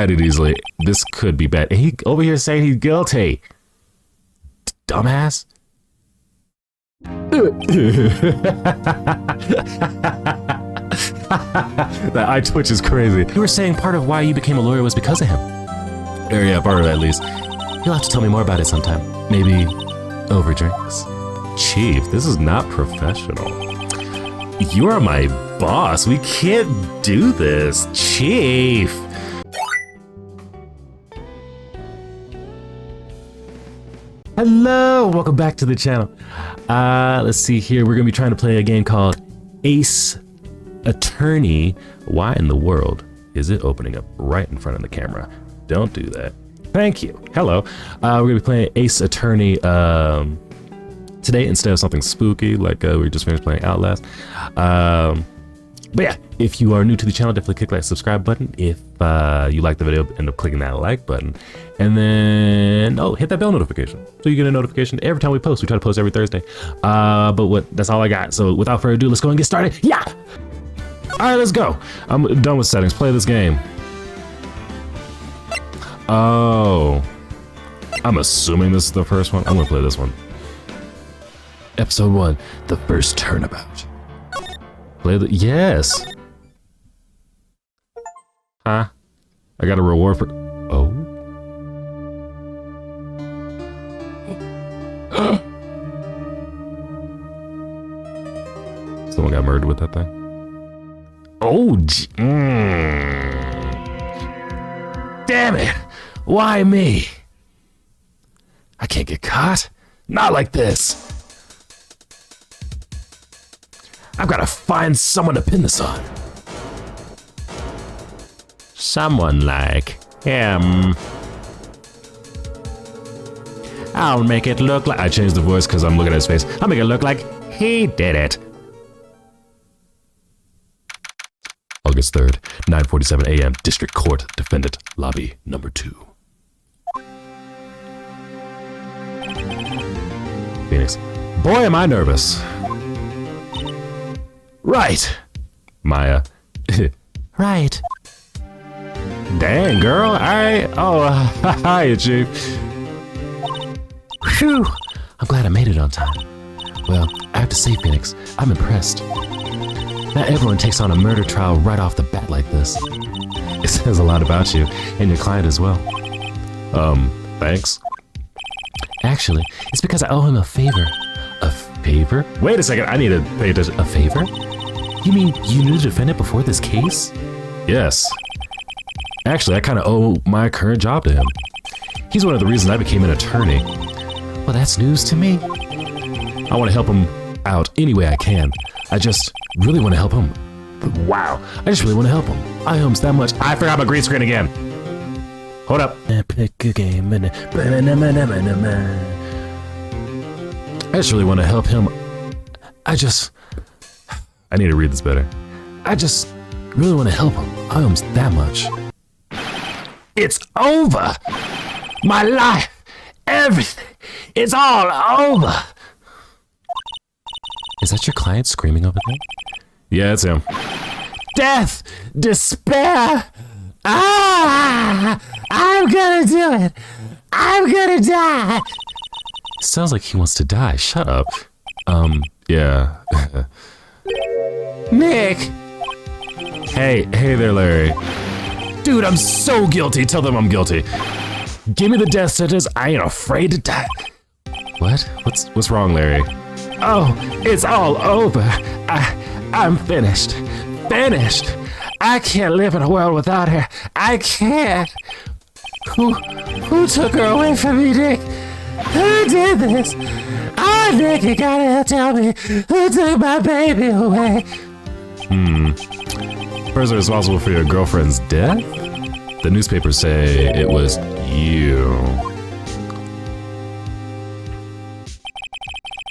it easily. This could be bad. He over here saying he's guilty. Dumbass. That eye twitch is crazy. You were saying part of why you became a lawyer was because of him. Or yeah, part of it at least. You'll have to tell me more about it sometime. Maybe over drinks. Chief, this is not professional. You are my boss. We can't do this, Chief. Hello, welcome back to the channel. Let's see here. We're gonna be trying to play a game called Ace Attorney. Why in the world is it opening up right in front of the camera? Don't do that. Thank you. Hello. We're gonna be playing Ace Attorney today instead of something spooky like we just finished playing Outlast. But yeah, if you are new to the channel, definitely click that subscribe button. If you like the video, end up clicking that like button. And then, hit that bell notification so you get a notification every time we post. We try to post every Thursday. That's all I got. So without further ado, let's go and get started. Yeah! All right, let's go. I'm done with settings. Play this game. Oh. I'm assuming this is the first one. I'm gonna play this one. Episode 1, the first turnabout. Play the, yes. Huh? I got a reward for, oh. Someone got murdered with that thing. Oh, damn it. Why me? I can't get caught. Not like this. I've got to find someone to pin this on. Someone like him. I'll make it look like... I changed the voice because I'm looking at his face. I'll make it look like he did it. August 3rd, 9:47 a.m. District Court, Defendant, Lobby number 2. Phoenix. Boy, am I nervous. Right. Maya. Right. Dang, girl. Hi, Chief. Phew. I'm glad I made it on time. Well, I have to say, Phoenix, I'm impressed. Not everyone takes on a murder trial right off the bat like this. It says a lot about you and your client as well. Thanks. Actually, it's because I owe him a favor. A favor? Wait a second, I need to pay attention. A favor? You mean you knew the defendant before this case? Yes. Actually, I kind of owe my current job to him. He's one of the reasons I became an attorney. Well, that's news to me. I want to help him out any way I can. I just really want to help him. Wow, I just really want to help him. I owe him that much. I forgot my green screen again. Hold up. Pick a game. I just really want to help him. I need to read this better. I just really want to help him. I owe him that much. It's over. My life, everything, it's all over. Is that your client screaming over there? Yeah, it's him. Death, despair. I'm gonna do it. I'm gonna die. Sounds like he wants to die. Shut up. Yeah. Nick! Hey there, Larry. Dude, I'm so guilty. Tell them I'm guilty. Give me the death sentence. I ain't afraid to die. What? What's wrong, Larry? Oh, it's all over. I'm finished. Finished. I can't live in a world without her. I can't. Who took her away from me, Nick? Who did this? Oh, Nick, you gotta tell me who took my baby away. Person responsible for your girlfriend's death? The newspapers say it was you.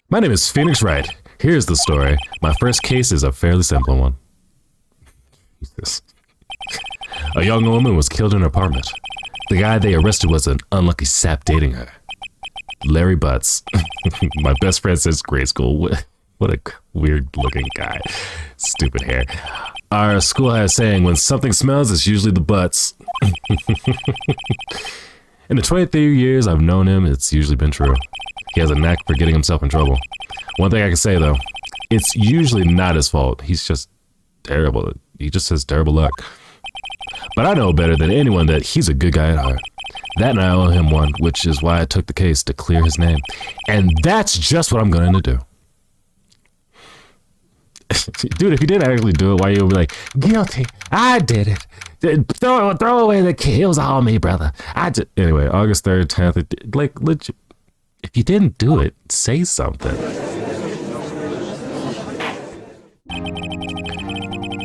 My name is Phoenix Wright. Here's the story. My first case is a fairly simple one. Jesus. A young woman was killed in her apartment. The guy they arrested was an unlucky sap dating her. Larry Butts. My best friend since grade school. What a weird looking guy. Stupid hair. Our school has a saying, when something smells, it's usually the butts. In the 23 years I've known him, it's usually been true. He has a knack for getting himself in trouble. One thing I can say, though, it's usually not his fault. He's just terrible. He just has terrible luck. But I know better than anyone that he's a good guy at heart. That and I owe him one, which is why I took the case to clear his name. And that's just what I'm going to do. Dude, if you didn't actually do it, why you would be like, guilty, I did it. Throw away the key. It was all me, brother. Anyway, August 3rd, 10th, like, legit. If you didn't do it, say something.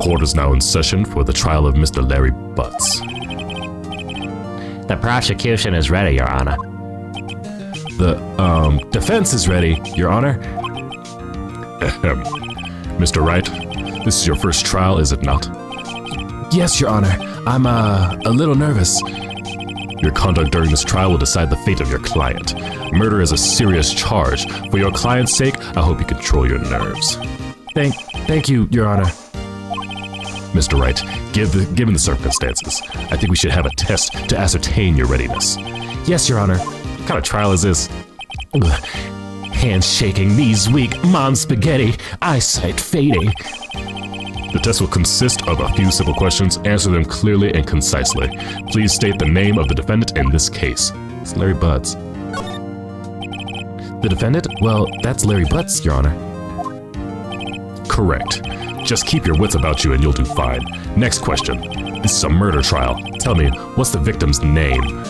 Court is now in session for the trial of Mr. Larry Butts. The prosecution is ready, Your Honor. The defense is ready, Your Honor. Mr. Wright, this is your first trial, is it not? Yes, Your Honor. I'm a little nervous. Your conduct during this trial will decide the fate of your client. Murder is a serious charge. For your client's sake, I hope you control your nerves. Thank you, Your Honor. Mr. Wright, given the circumstances, I think we should have a test to ascertain your readiness. Yes, Your Honor. What kind of trial is this? Ugh. Hands shaking, knees weak, mom spaghetti, eyesight fading. The test will consist of a few simple questions. Answer them clearly and concisely. Please state the name of the defendant in this case. It's Larry Butts. The defendant? Well, that's Larry Butts, Your Honor. Correct. Just keep your wits about you and you'll do fine. Next question. This is a murder trial. Tell me, what's the victim's name?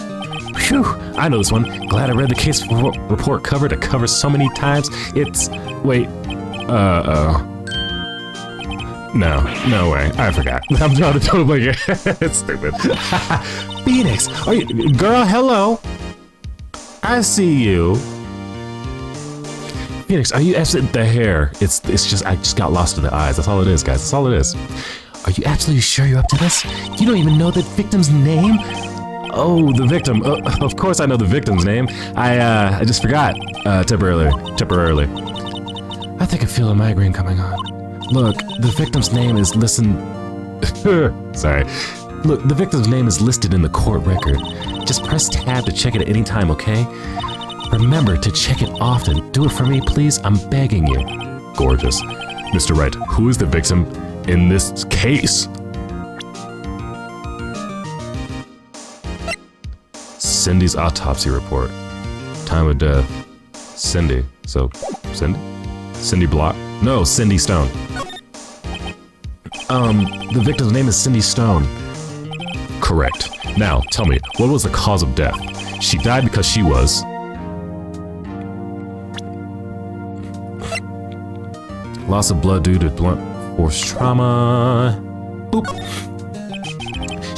Phew, I know this one. Glad I read the case report cover to cover so many times. It's... Wait. No way. I forgot. I'm not a total blank. It's stupid. Phoenix! Are you... Girl, hello! I see you. Phoenix, are you absolutely... The hair. It's just... I just got lost in the eyes. That's all it is, guys. That's all it is. Are you absolutely sure you're up to this? You don't even know the victim's name? Oh, the victim. Of course I know the victim's name. I just forgot. Temporarily. I think I feel a migraine coming on. Look, the victim's name is Sorry. Look, the victim's name is listed in the court record. Just press tab to check it at any time, okay? Remember to check it often. Do it for me, please. I'm begging you. Gorgeous. Mr. Wright, who is the victim in this case? Cindy's autopsy report. Time of death. Cindy. So, Cindy? Cindy Block? No, Cindy Stone. The victim's name is Cindy Stone. Correct. Now, tell me, what was the cause of death? She died because she was... Loss of blood due to blunt force trauma. Boop.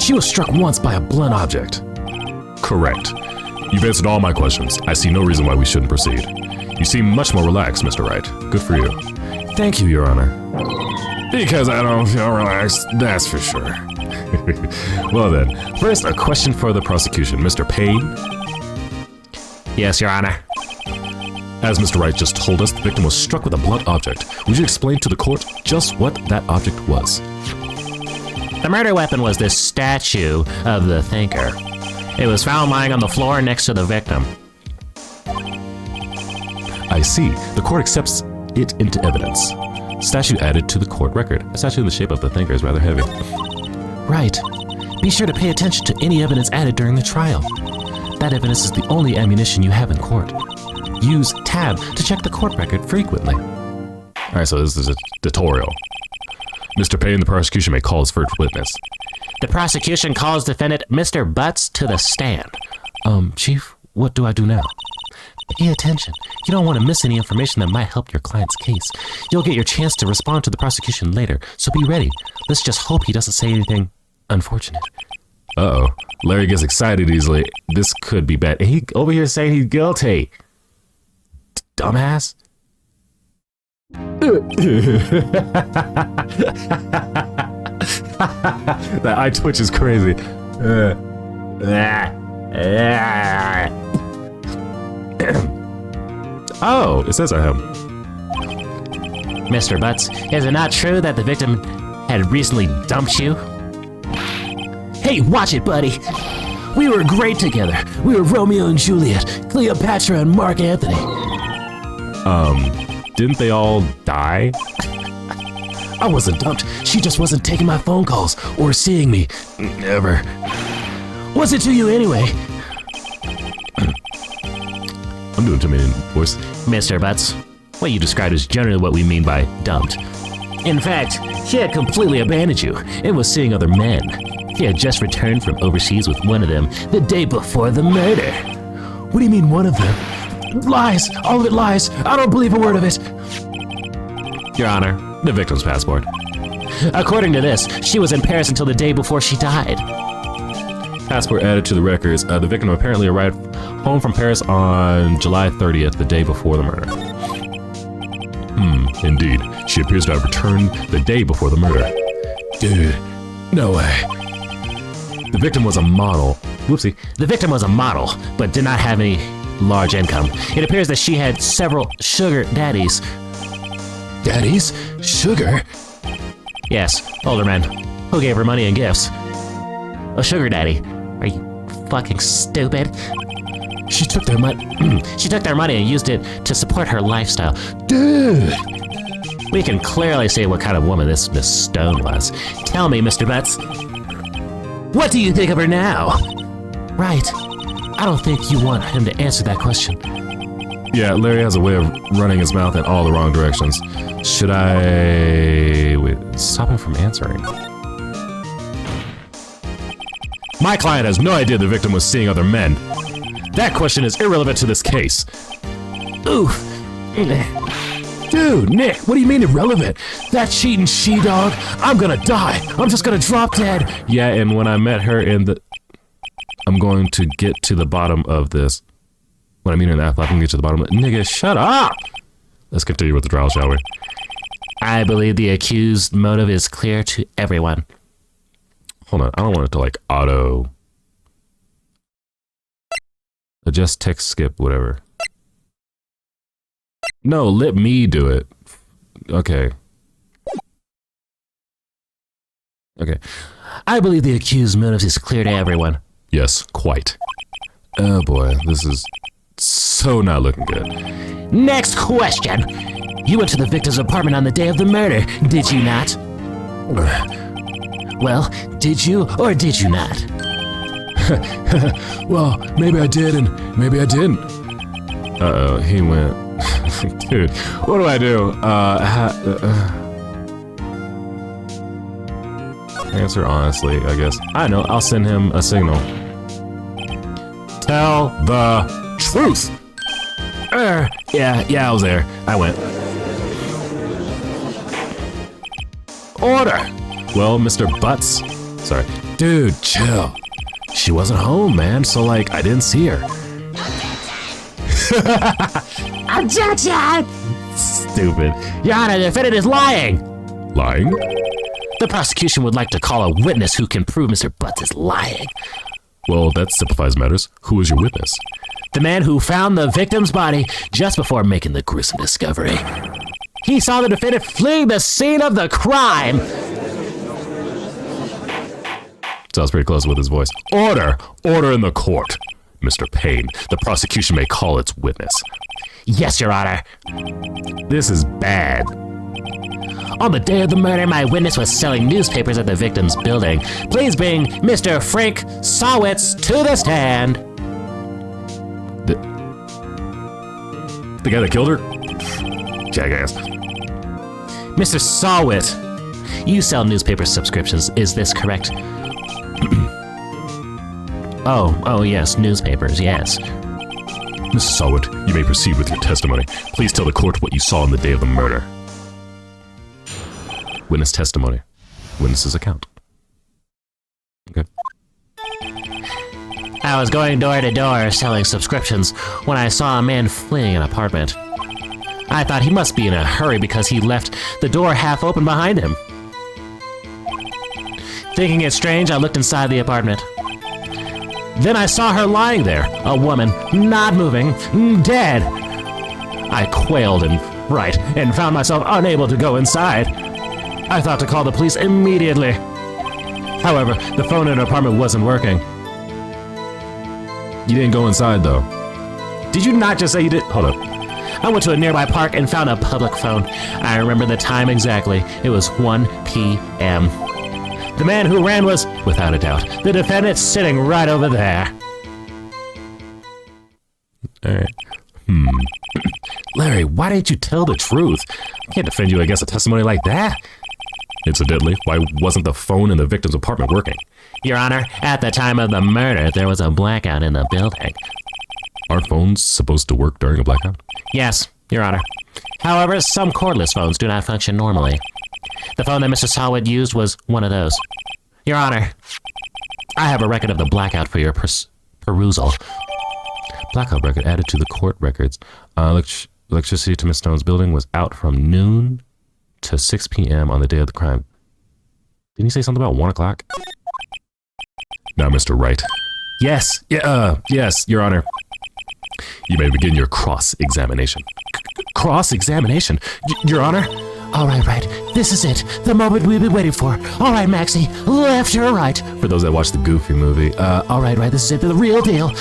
She was struck once by a blunt object. Correct. You've answered all my questions. I see no reason why we shouldn't proceed. You seem much more relaxed, Mr. Wright. Good for you. Thank you, Your Honor. Because I don't feel relaxed, that's for sure. Well then, first a question for the prosecution. Mr. Payne? Yes, Your Honor. As Mr. Wright just told us, the victim was struck with a blunt object. Would you explain to the court just what that object was? The murder weapon was this statue of the thinker. It was found lying on the floor next to the victim. I see. The court accepts it into evidence. Statue added to the court record. A statue in the shape of the thinker is rather heavy. Right. Be sure to pay attention to any evidence added during the trial. That evidence is the only ammunition you have in court. Use tab to check the court record frequently. Alright, so this is a tutorial. Mr. Payne, the prosecution may call his first witness. The prosecution calls defendant Mr. Butts to the stand. Chief, what do I do now? Pay attention. You don't want to miss any information that might help your client's case. You'll get your chance to respond to the prosecution later, so be ready. Let's just hope he doesn't say anything unfortunate. Uh-oh. Larry gets excited easily. This could be bad. He over here saying he's guilty. Dumbass. That eye twitch is crazy. Oh, it says I have. Mr. Butts, is it not true that the victim had recently dumped you? Hey, watch it, buddy. We were great together. We were Romeo and Juliet, Cleopatra and Mark Anthony. Didn't they all die? I wasn't dumped. She just wasn't taking my phone calls or seeing me. Never. What's it to you anyway? I'm doing too many voices. Mr. Butts, what you described is generally what we mean by dumped. In fact, she had completely abandoned you and was seeing other men. She had just returned from overseas with one of them the day before the murder. What do you mean, one of them? Lies! All of it lies! I don't believe a word of it! Your Honor, the victim's passport. According to this, she was in Paris until the day before she died. Passport added to the records. The victim apparently arrived home from Paris on July 30th, the day before the murder. Indeed. She appears to have returned the day before the murder. Dude, no way. The victim was a model. Whoopsie. The victim was a model, but did not have any large income. It appears that she had several sugar daddies. Daddies? Sugar? Yes, older men, who gave her money and gifts. A sugar daddy? Are you fucking stupid? She took their money. She took their money and used it to support her lifestyle. Dude! We can clearly see what kind of woman this Miss Stone was. Tell me, Mr. Butts, what do you think of her now? Right. I don't think you want him to answer that question. Yeah, Larry has a way of running his mouth in all the wrong directions. Should I... Wait, stop him from answering. My client has no idea the victim was seeing other men. That question is irrelevant to this case. Oof. Dude, Nick, what do you mean irrelevant? That cheating she-dog, I'm gonna die. I'm just gonna drop dead. Yeah, and when I met her in the... I'm going to get to the bottom of this. When I meet her in the afterlife, I'm gonna get to the bottom of it. Nigga, shut up! Let's continue with the trial, shall we? I believe the accused motive is clear to everyone. Hold on, I don't want it to like auto... Adjust text skip, whatever. No, let me do it. Okay. Okay. I believe the accused motive is clear to everyone. Yes, quite. Oh boy, this is so not looking good. Next question. You went to the victim's apartment on the day of the murder, did you not? Well, did you or did you not? Well, maybe I did and maybe I didn't. Uh-oh, he went... Dude, what do I do? Answer honestly, I guess. I know, I'll send him a signal. Tell the truth! Yeah, I was there. I went. Order! Well, Mr. Butts. Sorry. Dude, chill. She wasn't home, man, so like, I didn't see her. Objection! Stupid. Your Honor, the defendant is lying! Lying? The prosecution would like to call a witness who can prove Mr. Butts is lying. Well, that simplifies matters. Who is your witness? The man who found the victim's body just before making the gruesome discovery. He saw the defendant fleeing the scene of the crime. Sounds pretty close with his voice. Order! Order in the court. Mr. Payne, the prosecution may call its witness. Yes, Your Honor. This is bad. On the day of the murder, my witness was selling newspapers at the victim's building. Please bring Mr. Frank Sawitz to the stand. The guy that killed her? Jackass. Mr. Sawitz, you sell newspaper subscriptions, is this correct? Oh, yes, newspapers, yes. Mrs. Sawit, you may proceed with your testimony. Please tell the court what you saw on the day of the murder. Witness testimony. Witness's account. Okay. I was going door to door selling subscriptions when I saw a man fleeing an apartment. I thought he must be in a hurry because he left the door half open behind him. Thinking it strange, I looked inside the apartment. Then I saw her lying there, a woman, not moving, dead. I quailed in fright and found myself unable to go inside. I thought to call the police immediately. However, the phone in her apartment wasn't working. You didn't go inside, though. Did you not just say you did? Hold up. I went to a nearby park and found a public phone. I remember the time exactly. It was 1 p.m. The man who ran was, without a doubt, the defendant sitting right over there. Alright. Larry, why didn't you tell the truth? I can't defend you against a testimony like that. Incidentally, why wasn't the phone in the victim's apartment working? Your Honor, at the time of the murder, there was a blackout in the building. Aren't phones supposed to work during a blackout? Yes, Your Honor. However, some cordless phones do not function normally. The phone that Mr. Solwood used was one of those. Your Honor, I have a record of the blackout for your perusal. Blackout record added to the court records. Electricity to Miss Stone's building was out from noon to 6 p.m. on the day of the crime. Didn't he say something about 1 o'clock? Now, Mr. Wright. Yes, yes, Your Honor. You may begin your cross-examination. Cross-examination? Your Honor? All right, Wright. This is it. The moment we've been waiting for. All right, Maxie. Left or right? For those that watched the Goofy movie. All right, Wright. This is it. The real deal.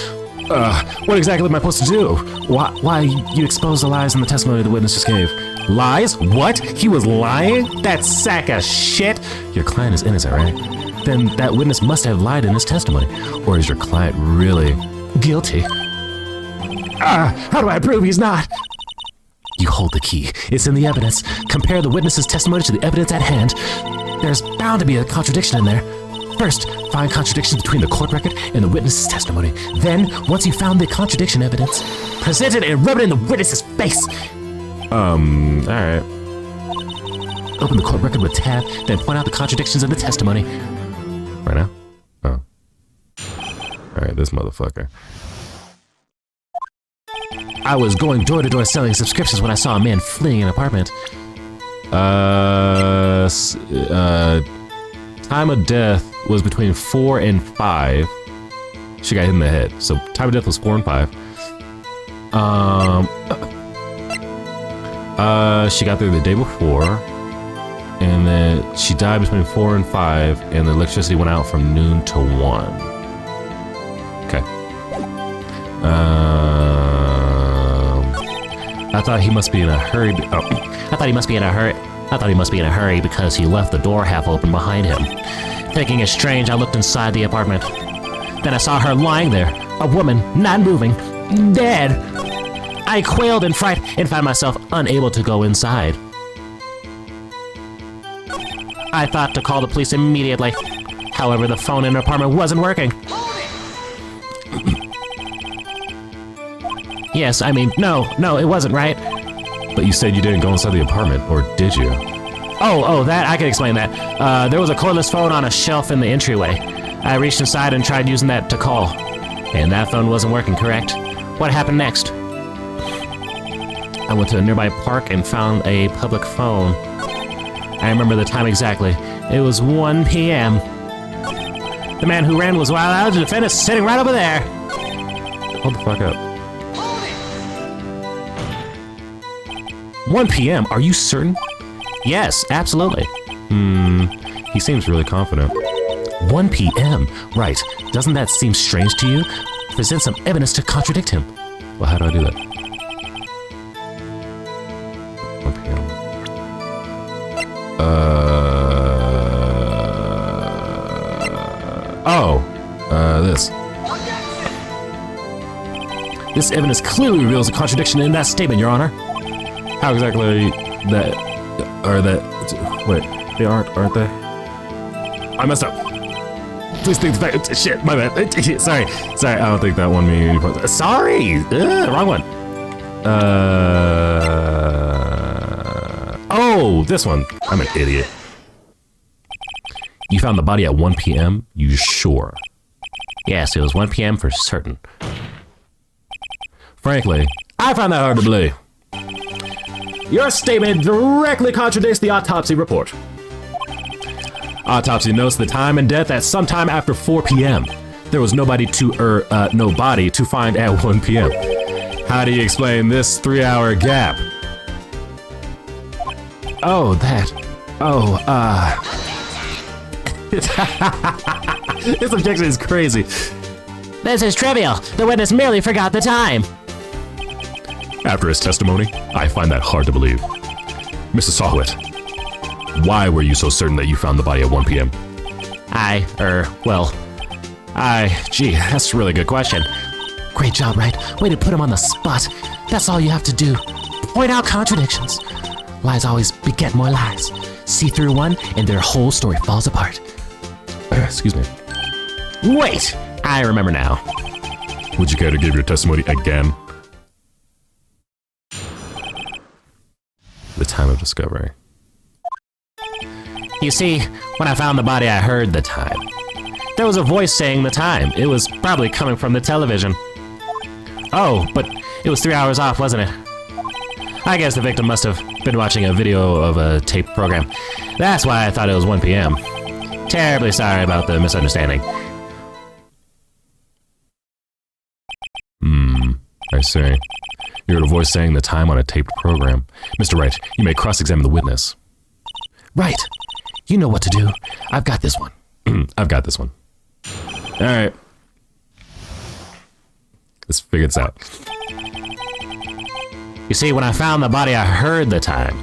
What exactly am I supposed to do? Why you exposed the lies in the testimony the witness just gave. Lies? What? He was lying? That sack of shit? Your client is innocent, right? Then that witness must have lied in his testimony. Or is your client really guilty? How do I prove he's not? You hold the key. It's in the evidence. Compare the witness's testimony to the evidence at hand. There's bound to be a contradiction in there. First, find contradictions between the court record and the witness's testimony. Then, once you found the contradiction evidence, present it and rub it in the witness's face. Alright. Open the court record with tab, then point out the contradictions in the testimony. Right now? Oh. Alright, this motherfucker. I was going door to door selling subscriptions when I saw a man fleeing an apartment. Time of death was between 4 and 5. She got hit in the head. So time of death was 4 and 5. She got there the day before. And then she died between 4 and 5, and the electricity went out from noon to 1. Okay. I thought he must be in a hurry. I thought he must be in a hurry because he left the door half open behind him. Thinking it strange, I looked inside the apartment. Then I saw her lying there, a woman, not moving, dead. I quailed in fright and found myself unable to go inside. I thought to call the police immediately. However, the phone in her apartment wasn't working. Yes, I mean, no, it wasn't, right? But you said you didn't go inside the apartment, or did you? Oh, that, I can explain that. There was a cordless phone on a shelf in the entryway. I reached inside and tried using that to call. And that phone wasn't working, correct? What happened next? I went to a nearby park and found a public phone. I remember the time exactly. It was 1 p.m. The man who ran was wild out. The defendant sitting right over there. Hold the fuck up. 1 p.m. Are you certain? Yes, absolutely. He seems really confident. 1 p.m. Right. Doesn't that seem strange to you? Present some evidence to contradict him. Well, how do I do that? 1 p.m. This. This evidence clearly reveals a contradiction in that statement, Your Honor. How exactly that, or that, wait, they aren't they? I messed up. Please think back, shit, my bad. Sorry, I don't think that one made any point. Sorry, wrong one. Oh, this one. I'm an idiot. You found the body at 1 p.m.? You sure? Yes, it was 1 p.m. for certain. Frankly, I find that hard to believe. Your statement directly contradicts the autopsy report. Autopsy notes the time and death at sometime after 4 p.m. There was no body to find at 1 p.m. How do you explain this 3-hour gap? This objection is crazy. This is trivial. The witness merely forgot the time. After his testimony, I find that hard to believe. Mrs. Sawhit, why were you so certain that you found the body at 1 p.m.? Gee, that's a really good question. Great job, Wright. Way to put him on the spot. That's all you have to do. Point out contradictions. Lies always beget more lies. See through one, and their whole story falls apart. Excuse me. Wait! I remember now. Would you care to give your testimony again? The time of discovery. You see, when I found the body, I heard the time. There was a voice saying the time. It was probably coming from the television. Oh, but it was 3 hours off, wasn't it? I guess the victim must have been watching a video of a tape program. That's why I thought it was 1 p.m. Terribly sorry about the misunderstanding. I see. You heard a voice saying the time on a taped program. Mr. Wright, you may cross-examine the witness. Right. You know what to do. I've got this one. I've got this one. All right. Let's figure this out. You see, when I found the body, I heard the time.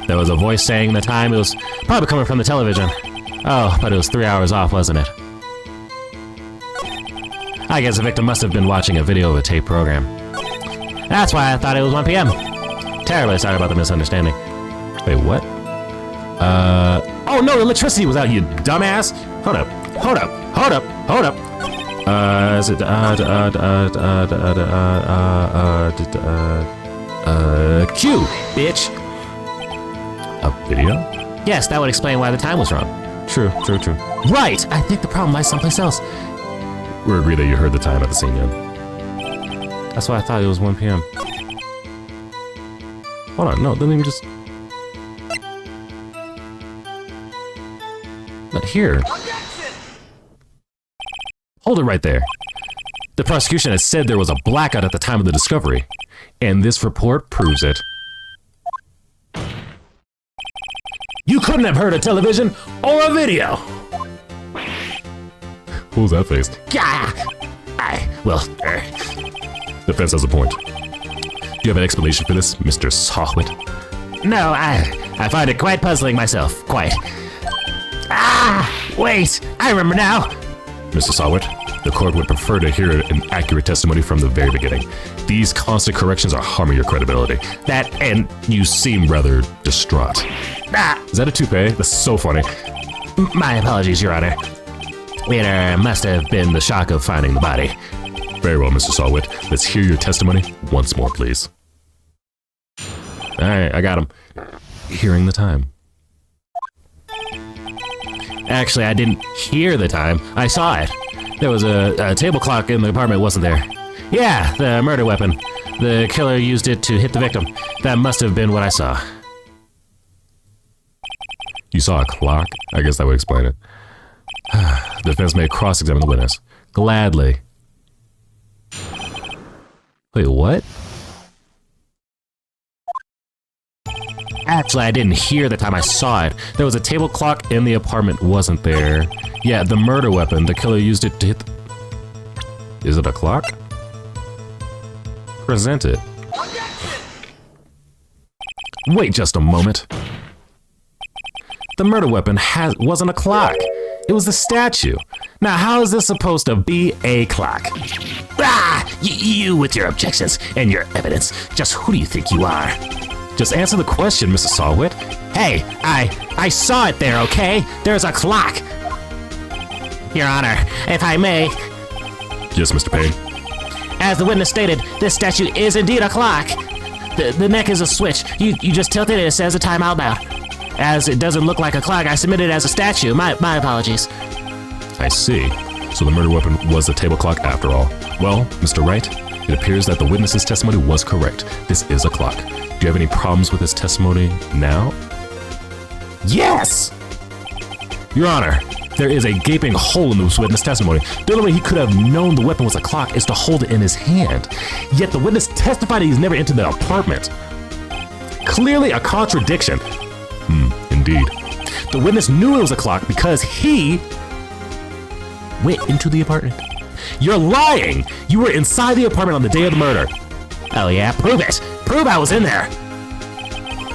There was a voice saying the time. It was probably coming from the television. Oh, but it was 3 hours off, wasn't it? I guess the victim must have been watching a video of a tape program. That's why I thought it was 1 p.m. Terribly sorry about the misunderstanding. Wait, what? Oh no, electricity was out, you dumbass! Hold up. Is it, Q, bitch! A video? Yes, that would explain why the time was wrong. True. Right! I think the problem lies someplace else. We're agreed that you heard the time at the scene, yeah? That's why I thought it was 1 p.m. Hold on, no, let me just... But here... Hold it right there. The prosecution has said there was a blackout at the time of the discovery, and this report proves it. You couldn't have heard a television or a video! What was that face? Defense has a point. Do you have an explanation for this, Mr. Sawhit? No, I find it quite puzzling myself, quite. Wait, I remember now. Mr. Sawhit, the court would prefer to hear an accurate testimony from the very beginning. These constant corrections are harming your credibility. And you seem rather distraught. Is that a toupee? That's so funny. My apologies, Your Honor. It must have been the shock of finding the body. Very well, Mr. Sawhit. Let's hear your testimony once more, please. Alright, I got him. Hearing the time. Actually, I didn't hear the time. I saw it. There was a table clock in the apartment, wasn't there? Yeah, the murder weapon. The killer used it to hit the victim. That must have been what I saw. You saw a clock? I guess that would explain it. The defense may cross-examine the witness. Gladly. Wait, what? Actually, I didn't hear the time. I saw it. There was a table clock in the apartment, wasn't there? Yeah, the murder weapon. The killer used it to hit... Is it a clock? Present it. Wait just a moment. The murder weapon wasn't a clock. It was the statue. Now, how is this supposed to be a clock? You with your objections and your evidence. Just who do you think you are? Just answer the question, Mrs. Sawhit. Hey, I saw it there, okay? There's a clock. Your Honor, if I may. Yes, Mr. Payne. As the witness stated, this statue is indeed a clock. The neck is a switch. You just tilt it and it says the time out now. As it doesn't look like a clock, I submitted it as a statue. My apologies. I see. So the murder weapon was a table clock after all. Well, Mr. Wright, it appears that the witness's testimony was correct. This is a clock. Do you have any problems with his testimony now? Yes! Your Honor, there is a gaping hole in this witness testimony. The only way he could have known the weapon was a clock is to hold it in his hand. Yet the witness testified that he's never entered the apartment. Clearly a contradiction. Indeed. The witness knew it was a clock because he went into the apartment. You're lying! You were inside the apartment on the day of the murder. Oh yeah, prove it. Prove I was in there.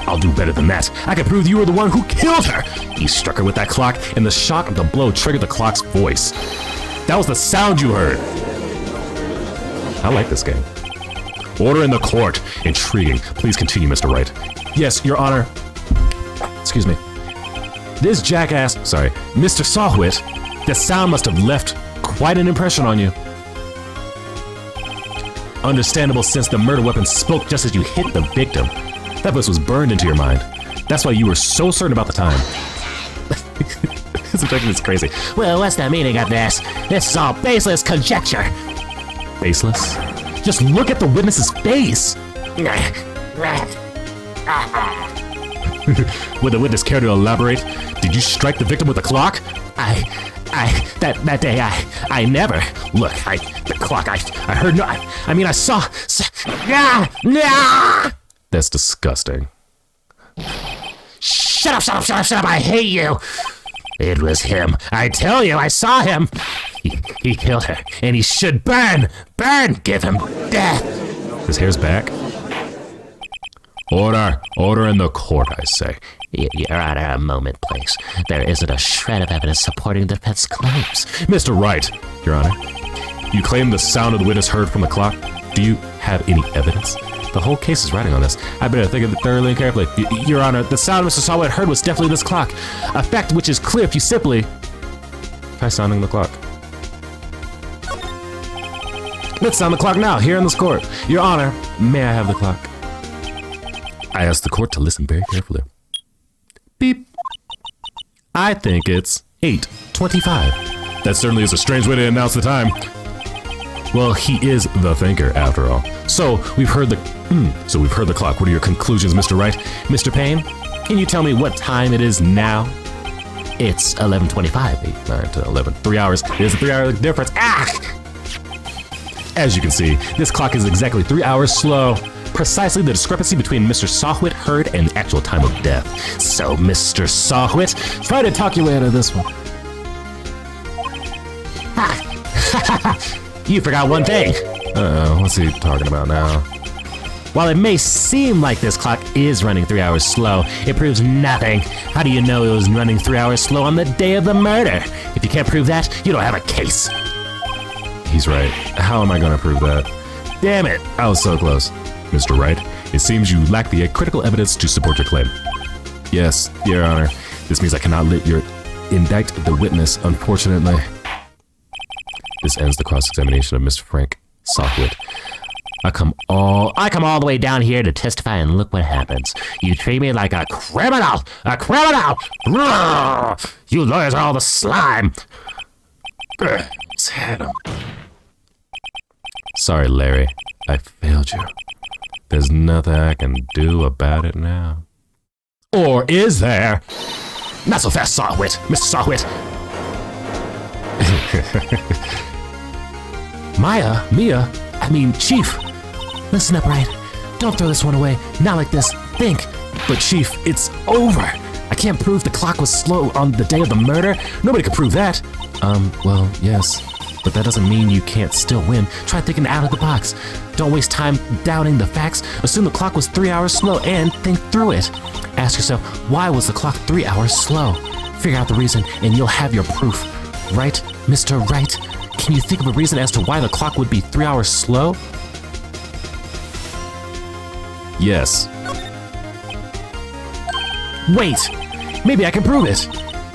I'll do better than that. I can prove you were the one who killed her. You struck her with that clock, and the shock of the blow triggered the clock's voice. That was the sound you heard. I like this game. Order in the court. Intriguing. Please continue, Mr. Wright. Yes, Your Honor. Excuse me. This jackass, sorry, Mr. Sawhit, the sound must have left quite an impression on you. Understandable, since the murder weapon spoke just as you hit the victim. That voice was burned into your mind. That's why you were so certain about the time. This objection is crazy. Well, what's the meaning of this? This is all baseless conjecture. Baseless? Just look at the witness's face. Would the witness care to elaborate? Did you strike the victim with the clock? That day, I never. Look, the clock, I heard no, I saw. That's disgusting. Shut up, I hate you. It was him. I tell you, I saw him. He killed her, and he should burn. Give him death. His hair's back. Order in the court, I say. Your Honor, a moment, please. There isn't a shred of evidence supporting the defense claims. Mr. Wright, Your Honor, you claim the sound of the witness heard from the clock. Do you have any evidence? The whole case is riding on this. I better think of it thoroughly and carefully. Your Honor, the sound Mr. Sawhit heard was definitely this clock. A fact which is clear if you simply try sounding the clock. Let's sound the clock now, here in this court. Your Honor, may I have the clock? I ask the court to listen very carefully. Beep. I think it's 8:25. That certainly is a strange way to announce the time. Well, he is the thinker, after all. So we've heard the clock. What are your conclusions, Mr. Wright? Mr. Payne, can you tell me what time it is now? It's 11:25. 8, 9 to 11. 3 hours. There's a 3-hour difference. As you can see, this clock is exactly 3 hours slow. Precisely the discrepancy between Mr. Sawhit heard and the actual time of death. So, Mr. Sawhit, try to talk your way out of this one. You forgot one thing. What's he talking about now? While it may seem like this clock is running 3 hours slow, it proves nothing. How do you know it was running 3 hours slow on the day of the murder? If you can't prove that, you don't have a case. He's right. How am I going to prove that? Damn it, I was so close. Mr. Wright, it seems you lack the critical evidence to support your claim. Yes, Your Honor. This means I cannot indict the witness, unfortunately. This ends the cross-examination of Mr. Frank Sawhit. I come all the way down here to testify, and look what happens. You treat me like a criminal! A criminal! You lawyers are all the slime! Let's hit him. Sorry, Larry. I failed you. There's nothing I can do about it now. Or is there? Not so fast, Sawhit. Mr. Sawhit. Chief. Listen up, Wright. Don't throw this one away. Not like this. Think. But Chief, it's over. I can't prove the clock was slow on the day of the murder. Nobody could prove that. Well, yes. But that doesn't mean you can't still win. Try thinking out of the box. Don't waste time doubting the facts. Assume the clock was 3 hours slow and think through it. Ask yourself, why was the clock 3 hours slow? Figure out the reason and you'll have your proof. Right, Mr. Wright? Can you think of a reason as to why the clock would be 3 hours slow? Yes. Wait! Maybe I can prove it.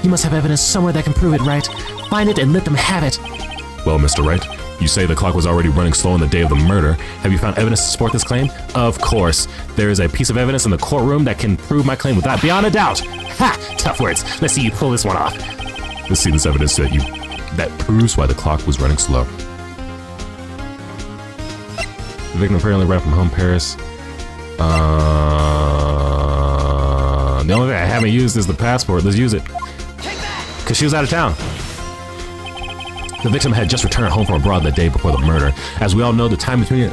You must have evidence somewhere that can prove it, right? Find it and let them have it. Well, Mr. Wright, you say the clock was already running slow on the day of the murder. Have you found evidence to support this claim? Of course. There is a piece of evidence in the courtroom that can prove my claim without beyond a doubt. Ha! Tough words. Let's see you pull this one off. Let's see this evidence that proves why the clock was running slow. The victim apparently ran from home Paris. The only thing I haven't used is the passport. Let's use it. Because she was out of town. The victim had just returned home from abroad the day before the murder. As we all know, the time between...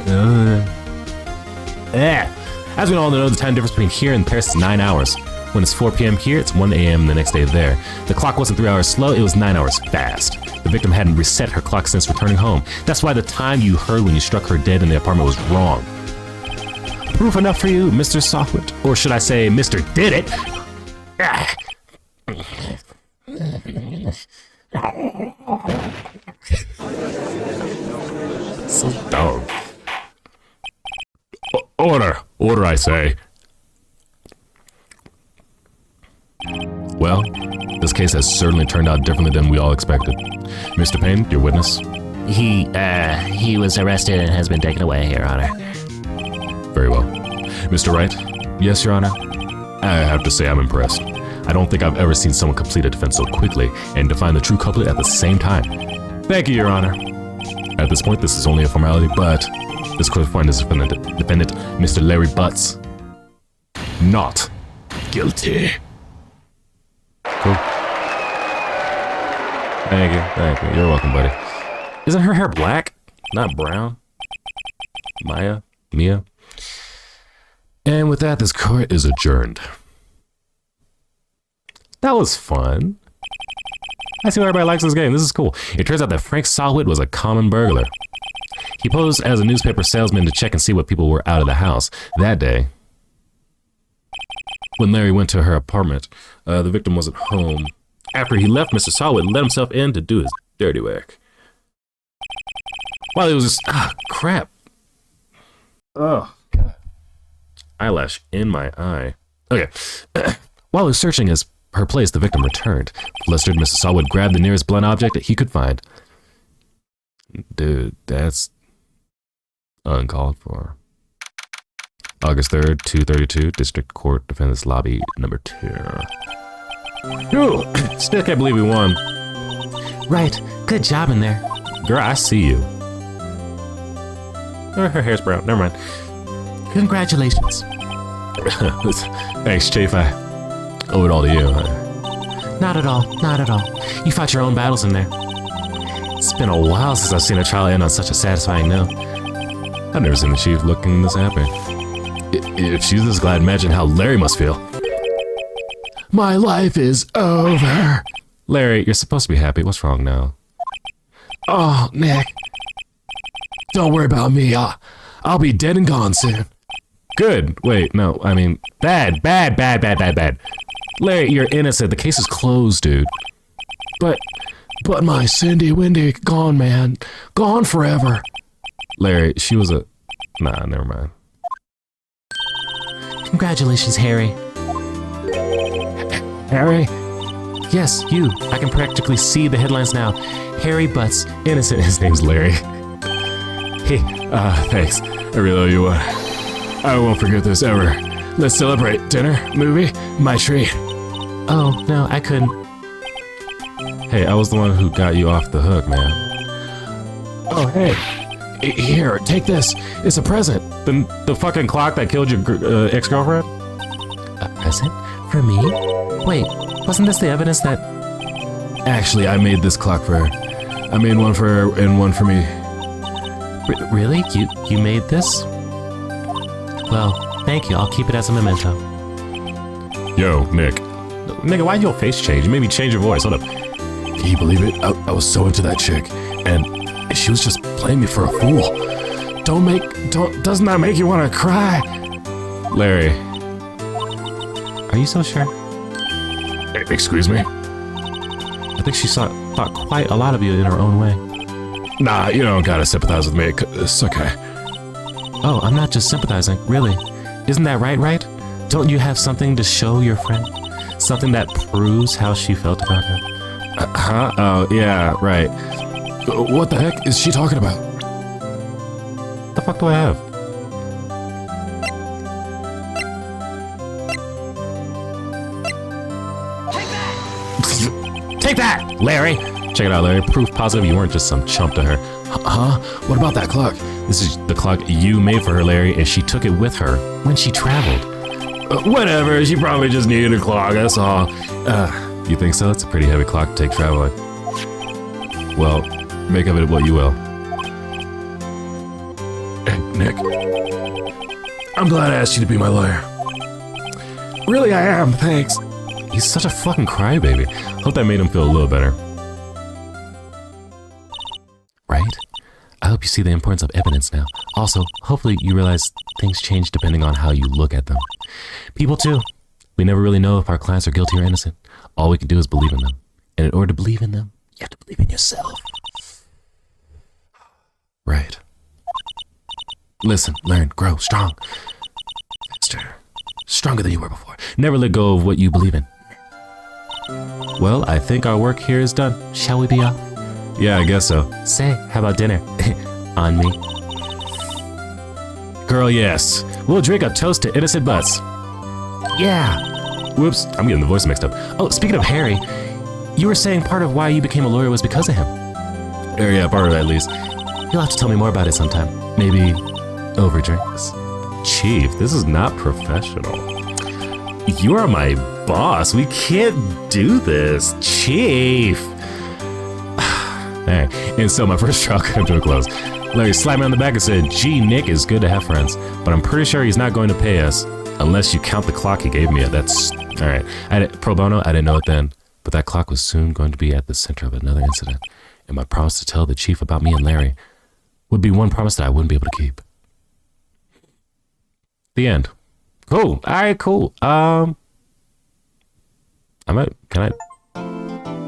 As we all know, the time difference between here and Paris is 9 hours. When it's 4 p.m. here, it's 1 a.m. the next day there. The clock wasn't 3 hours slow, it was 9 hours fast. The victim hadn't reset her clock since returning home. That's why the time you heard when you struck her dead in the apartment was wrong. Proof enough for you, Mr. Softwit? Or should I say, Mr. Did It? So dumb. Order, I say. Well, this case has certainly turned out differently than we all expected. Mr. Payne, your witness? He was arrested and has been taken away, Your Honor. Very well. Mr. Wright? Yes, Your Honor? I have to say I'm impressed. I don't think I've ever seen someone complete a defense so quickly and define the true culprit at the same time. Thank you, Your Honor. At this point, this is only a formality, but this court finds this defendant, Mr. Larry Butts, not guilty. Cool. Thank you. You're welcome, buddy. Isn't her hair black, not brown? Mia? And with that, this court is adjourned. That was fun. I see why everybody likes this game. This is cool. It turns out that Frank Solwit was a common burglar. He posed as a newspaper salesman to check and see what people were out of the house. That day, when Larry went to her apartment, the victim wasn't home. After he left, Mr. Solwit let himself in to do his dirty work. While he was just... crap. Oh, God. Eyelash in my eye. Okay. While he was searching her place, the victim returned. Flustered, Mr. Solwit grabbed the nearest blunt object that he could find. Dude, that's uncalled for. August 3rd, 2:32, District Court Defendant's Lobby number 2. Ooh, still can't believe we won. Right, good job in there. Girl, I see you. Oh, her hair's brown, never mind. Congratulations. Thanks, Chief. I owe it all to you. Not at all. You fought your own battles in there. It's been a while since I've seen a trial end on such a satisfying note. I've never seen the Chief looking this happy. If she's this glad, imagine how Larry must feel. My life is over. Larry, you're supposed to be happy. What's wrong now? Oh, Nick. Don't worry about me. I'll be dead and gone soon. Good. Wait, no, I mean, bad. Larry, you're innocent. The case is closed, dude. But my Cindy Windy gone, man. Gone forever. Larry, she was a... Nah, never mind. Congratulations, Harry. Harry? Yes, you. I can practically see the headlines now. Harry Butts, innocent. His name's Larry. Hey, thanks. I really owe you one. I won't forget this ever. Let's celebrate. Dinner? Movie? My treat. Oh, no, I couldn't. Hey, I was the one who got you off the hook, man. Oh, hey. Here, take this. It's a present. The fucking clock that killed your ex-girlfriend? A present? For me? Wait, wasn't this the evidence that... Actually, I made this clock for her. I made one for her and one for me. Really? You made this? Well, thank you. I'll keep it as a memento. Yo, Nick. Nigga, why'd your face change? You made me change your voice. Hold up. Can you believe it? I was so into that chick, and she was just playing me for a fool. Doesn't that make you want to cry? Larry. Are you so sure? Excuse me? I think she thought quite a lot of you in her own way. Nah, you don't gotta sympathize with me. It's okay. Oh, I'm not just sympathizing, really. Isn't that right? Don't you have something to show your friend? Something that proves how she felt about her? Huh? Oh, yeah, right. What the heck is she talking about? The fuck do I have? Take that, Larry! Check it out, Larry. Proof positive you weren't just some chump to her. Huh? What about that clock? This is the clock you made for her, Larry, and she took it with her when she traveled. Whatever, she probably just needed a clock, that's all. You think so? It's a pretty heavy clock to take traveling. Well, make of it what you will. Hey, Nick. I'm glad I asked you to be my lawyer. Really, I am. Thanks. He's such a fucking crybaby. Hope that made him feel a little better. Right? I hope you see the importance of evidence now. Also, hopefully you realize things change depending on how you look at them. People too. We never really know if our clients are guilty or innocent. All we can do is believe in them. And in order to believe in them, you have to believe in yourself. Right. Listen, learn, grow, strong. Faster. Stronger than you were before. Never let go of what you believe in. Well, I think our work here is done. Shall we be off? Yeah, I guess so. Say, how about dinner? On me. Girl, yes. We'll drink a toast to innocent butts. Yeah. Whoops, I'm getting the voice mixed up. Oh, speaking of Harry, you were saying part of why you became a lawyer was because of him. Yeah, part of it at least. You'll have to tell me more about it sometime. Maybe over drinks. Chief, this is not professional. You are my boss. We can't do this. Chief. Alright, and so my first trial came to a close. Larry slapped me on the back and said, "Gee, Nick, is good to have friends, but I'm pretty sure he's not going to pay us unless you count the clock he gave me." That's alright. Pro bono, I didn't know it then, but that clock was soon going to be at the center of another incident, and my promise to tell the chief about me and Larry would be one promise that I wouldn't be able to keep. The end. Cool. Alright, cool. Can I?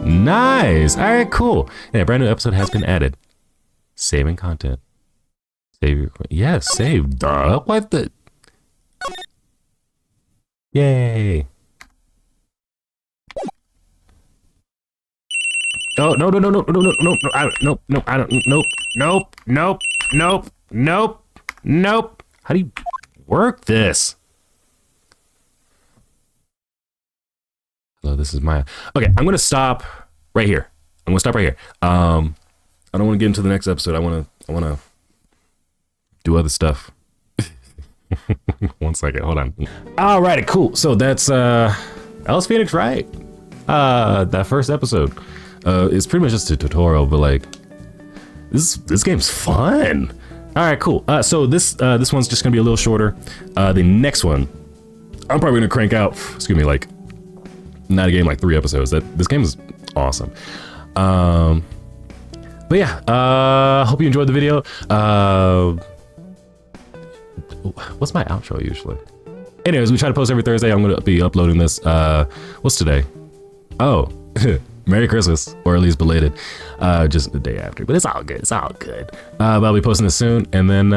Nice. All right, cool. Yeah, a brand new episode has been added. Saving content. Save your... Yes, save. Duh. What the... Yay. Oh, no, no, no, no, no, no, no, no, I don't, nope, nope, I don't, nope, nope, nope, nope, nope, nope. How do you work this? Hello, this is Maya. Okay, I'm gonna stop right here. I'm gonna stop right here. I don't want to get into the next episode. I wanna do other stuff. 1 second, hold on. All right, cool. So that's Alice Phoenix, right? That first episode. It's pretty much just a tutorial, but like this game's fun. All right, cool. So this one's just gonna be a little shorter. The next one, I'm probably gonna crank out. Excuse me, like. Not a game, like 3 episodes. This game is awesome. But yeah, hope you enjoyed the video. What's my outro usually? Anyways, we try to post every Thursday. I'm gonna be uploading this. What's today? Oh, Merry Christmas, or at least belated. Just the day after, but it's all good. It's all good. But I'll be posting this soon, and then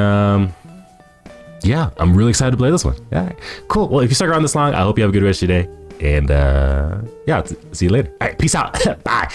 yeah, I'm really excited to play this one. Yeah, cool. Well, if you stuck around this long, I hope you have a good rest of your day. And yeah, see you later. All right, peace out. Bye.